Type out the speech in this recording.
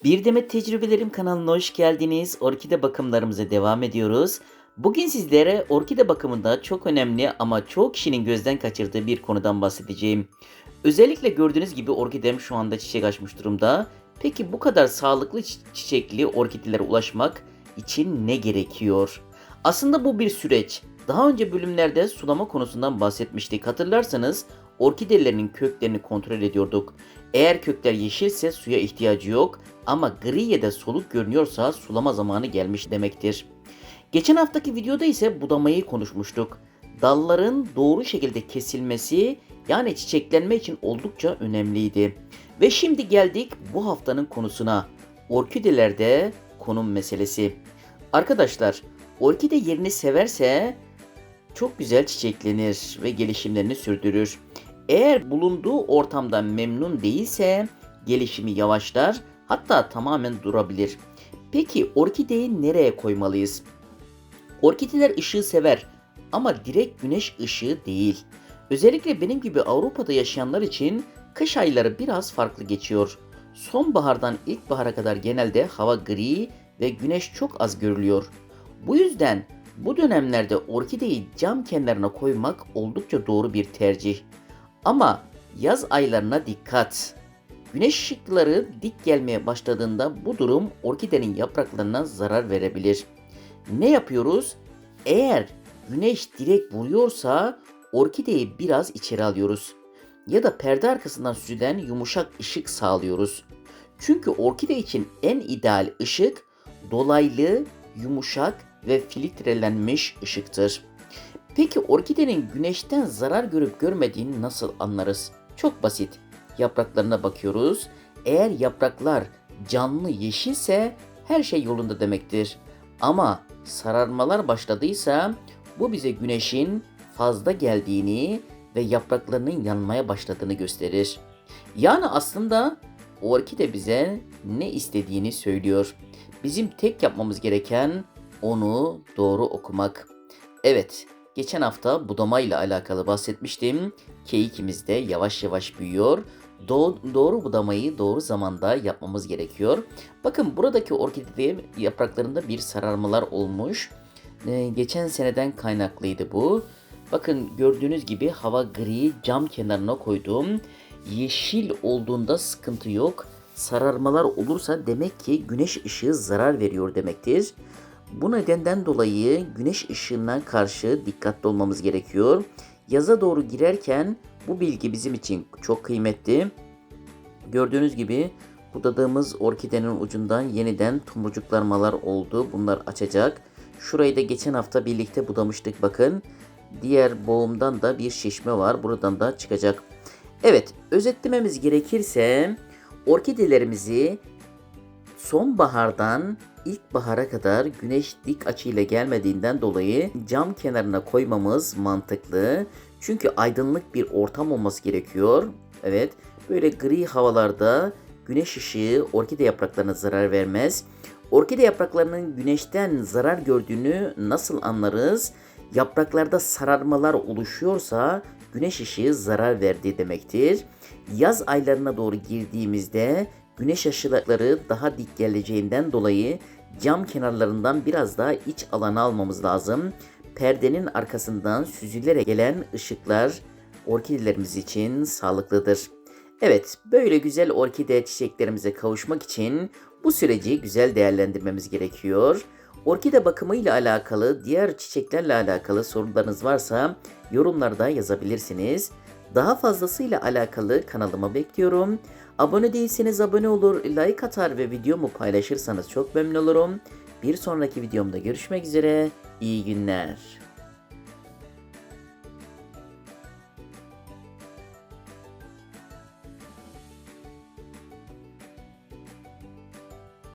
Bir Demet Tecrübelerim kanalına hoş geldiniz. Orkide bakımlarımıza devam ediyoruz. Bugün sizlere orkide bakımında çok önemli ama çoğu kişinin gözden kaçırdığı bir konudan bahsedeceğim. Özellikle gördüğünüz gibi orkidem şu anda çiçek açmış durumda. Peki bu kadar sağlıklı çiçekli orkidelere ulaşmak için ne gerekiyor? Aslında bu bir süreç. Daha önce bölümlerde sulama konusundan bahsetmiştik. Hatırlarsanız orkidelerin köklerini kontrol ediyorduk. Eğer kökler yeşilse suya ihtiyacı yok ama gri ya da soluk görünüyorsa sulama zamanı gelmiş demektir. Geçen haftaki videoda ise budamayı konuşmuştuk. Dalların doğru şekilde kesilmesi yani çiçeklenme için oldukça önemliydi. Ve şimdi geldik bu haftanın konusuna. Orkidelerde konum meselesi. Arkadaşlar, orkide yerini severse çok güzel çiçeklenir ve gelişimlerini sürdürür. Eğer bulunduğu ortamdan memnun değilse gelişimi yavaşlar, hatta tamamen durabilir. Peki orkideyi nereye koymalıyız? Orkideler ışığı sever ama direkt güneş ışığı değil. Özellikle benim gibi Avrupa'da yaşayanlar için kış ayları biraz farklı geçiyor. Sonbahardan ilkbahara kadar genelde hava gri ve güneş çok az görülüyor. Bu yüzden bu dönemlerde orkideyi cam kenarına koymak oldukça doğru bir tercih. Ama yaz aylarına dikkat. Güneş ışıkları dik gelmeye başladığında bu durum orkidenin yapraklarına zarar verebilir. Ne yapıyoruz? Eğer güneş direkt vuruyorsa orkideyi biraz içeri alıyoruz. Ya da perde arkasından süzülen yumuşak ışık sağlıyoruz. Çünkü orkide için en ideal ışık dolaylı, yumuşak ve filtrelenmiş ışıktır. Peki orkidenin güneşten zarar görüp görmediğini nasıl anlarız? Çok basit. Yapraklarına bakıyoruz. Eğer yapraklar canlı yeşilse her şey yolunda demektir. Ama sararmalar başladıysa bu bize güneşin fazla geldiğini ve yapraklarının yanmaya başladığını gösterir. Yani aslında orkide bize ne istediğini söylüyor. Bizim tek yapmamız gereken onu doğru okumak. Evet, geçen hafta budama ile alakalı bahsetmiştim. Keyikimiz de yavaş yavaş büyüyor. Doğru budamayı doğru zamanda yapmamız gerekiyor. Bakın buradaki orkide yapraklarında bir sararmalar olmuş. Geçen seneden kaynaklıydı bu. Bakın gördüğünüz gibi hava gri, cam kenarına koydum. Yeşil olduğunda sıkıntı yok. Sararmalar olursa demek ki güneş ışığı zarar veriyor demektir. Bu nedenden dolayı güneş ışığına karşı dikkatli olmamız gerekiyor. Yaza doğru girerken bu bilgi bizim için çok kıymetli. Gördüğünüz gibi budadığımız orkidenin ucundan yeniden tomurcuklanmalar oldu. Bunlar açacak. Şurayı da geçen hafta birlikte budamıştık bakın. Diğer boğumdan da bir şişme var. Buradan da çıkacak. Evet, özetlememiz gerekirse orkidelerimizi sonbahardan ilkbahara kadar güneş dik açıyla gelmediğinden dolayı cam kenarına koymamız mantıklı. Çünkü aydınlık bir ortam olması gerekiyor. Evet, böyle gri havalarda güneş ışığı orkide yapraklarına zarar vermez. Orkide yapraklarının güneşten zarar gördüğünü nasıl anlarız? Yapraklarda sararmalar oluşuyorsa güneş ışığı zarar verdiği demektir. Yaz aylarına doğru girdiğimizde güneş ışıkları daha dik geleceğinden dolayı cam kenarlarından biraz daha iç alana almamız lazım. Perdenin arkasından süzülerek gelen ışıklar orkidelerimiz için sağlıklıdır. Evet, böyle güzel orkide çiçeklerimize kavuşmak için bu süreci güzel değerlendirmemiz gerekiyor. Orkide bakımı ile alakalı, diğer çiçeklerle alakalı sorularınız varsa yorumlarda yazabilirsiniz. Daha fazlasıyla alakalı kanalıma bekliyorum. Abone değilseniz abone olur, like atar ve videomu paylaşırsanız çok memnun olurum. Bir sonraki videomda görüşmek üzere. İyi günler.